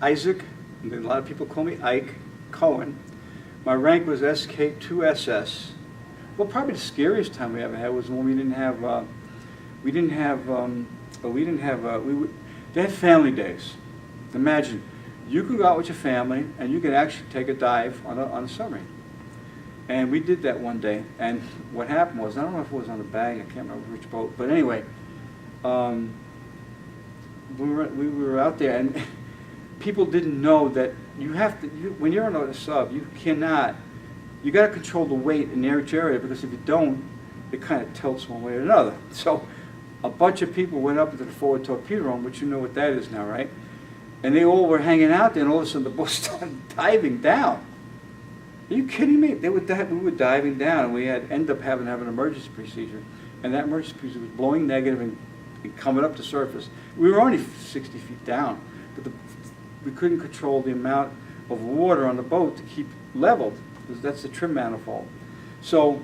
Isaac, and a lot of people call me Ike, Cohen. My rank was SK2SS. Well, probably the scariest time we ever had was when they had family days. Imagine, you could go out with your family and you could actually take a dive on a submarine. And we did that one day, and what happened was, I don't know if it was on the Bang, I can't remember which boat, but anyway, we were out there, and people didn't know that you have to, when you're on a sub, you got to control the weight in the area, because if you don't, it kind of tilts one way or another. So a bunch of people went up into the forward torpedo room, which you know what that is now, right? And they all were hanging out there, and all of a sudden the boat started diving down. Are you kidding me? We were diving down, and we ended up having to have an emergency procedure, and that emergency procedure was blowing negative and coming up to surface. We were only 60 feet down, but we couldn't control the amount of water on the boat to keep leveled, because that's the trim manifold. So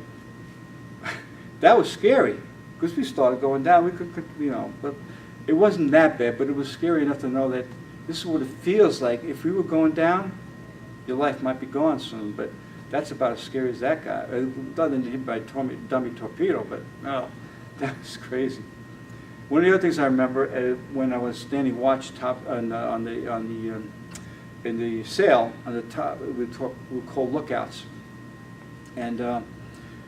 that was scary, because we started going down. We could, but it wasn't that bad, but it was scary enough to know that this is what it feels like. If we were going down, your life might be gone soon, but that's about as scary as that guy. Other than hit by a dummy torpedo, but no, that was crazy. One of the other things I remember when I was standing watch top in the sail on the top, we were called lookouts, and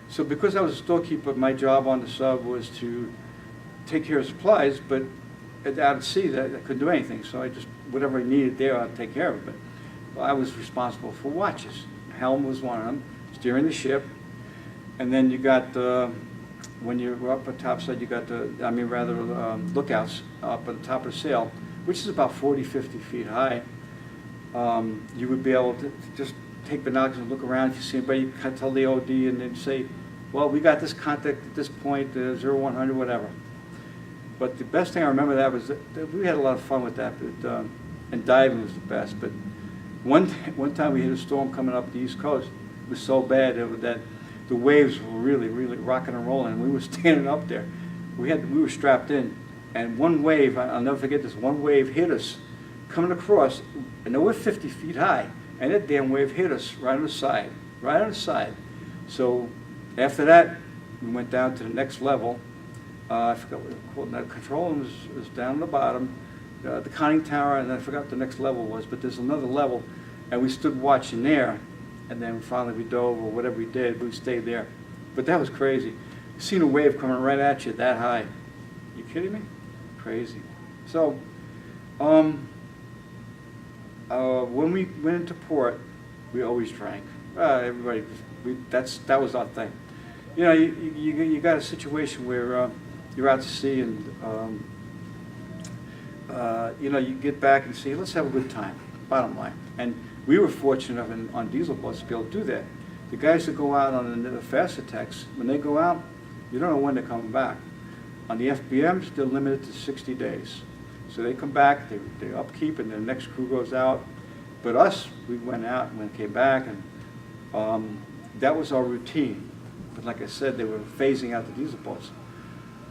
so because I was a storekeeper, my job on the sub was to take care of supplies, but out at sea, I couldn't do anything. So I just whatever I needed there, I'd take care of it. But I was responsible for watches. Helm was one of them, steering the ship, and then you got when you're up at topside, you got lookouts up at the top of the sail, which is about 40, 50 feet high. You would be able to just take binoculars and look around. If you see anybody, you can tell the OD and then say, well, we got this contact at this point, 0100, whatever. But the best thing I remember that was that we had a lot of fun with that, but, and diving was the best. But one time we hit a storm coming up the East Coast. It was so bad that the waves were really, really rocking and rolling, and we were standing up there. We were strapped in, and one wave, I'll never forget this, one wave hit us coming across, and they were 50 feet high, and that damn wave hit us right on the side, right on the side. So after that, we went down to the next level. I forgot what it was called. Now, control room was down at the bottom, the conning tower, and I forgot what the next level was, but there's another level, and we stood watching there, and then finally we dove, or whatever we did, we stayed there. But that was crazy. Seeing a wave coming right at you that high. You kidding me? Crazy. So, when we went into port, we always drank. Everybody, that was our thing. You know, you got a situation where you're out to sea, and you get back and say, let's have a good time. Bottom line. And we were fortunate enough on diesel boats to be able to do that. The guys that go out on the fast attacks, when they go out, you don't know when they're coming back. On the FBMs, they're limited to 60 days. So they come back, they upkeep, and the next crew goes out. But us, we went out and came back, and that was our routine. But like I said, they were phasing out the diesel boats.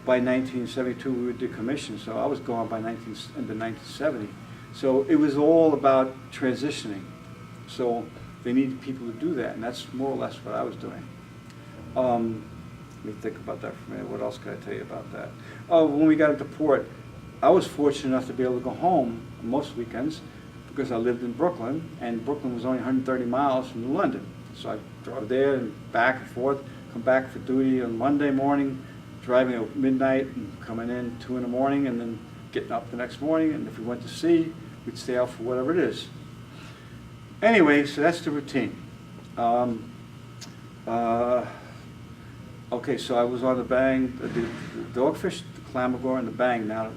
By 1972, we were decommissioned, so I was gone by into 1970. So it was all about transitioning. So they needed people to do that, and that's more or less what I was doing. Let me think about that for a minute. What else can I tell you about that? Oh, when we got into port, I was fortunate enough to be able to go home most weekends because I lived in Brooklyn, and Brooklyn was only 130 miles from London. So I drove there and back and forth, come back for duty on Monday morning, driving at midnight and coming in 2 in the morning, and then getting up the next morning, and if we went to sea, we'd stay out for whatever it is. Anyway, so that's the routine. Okay, so I was on the Bang, the Dogfish, the Clamagore, and the Bang. Now,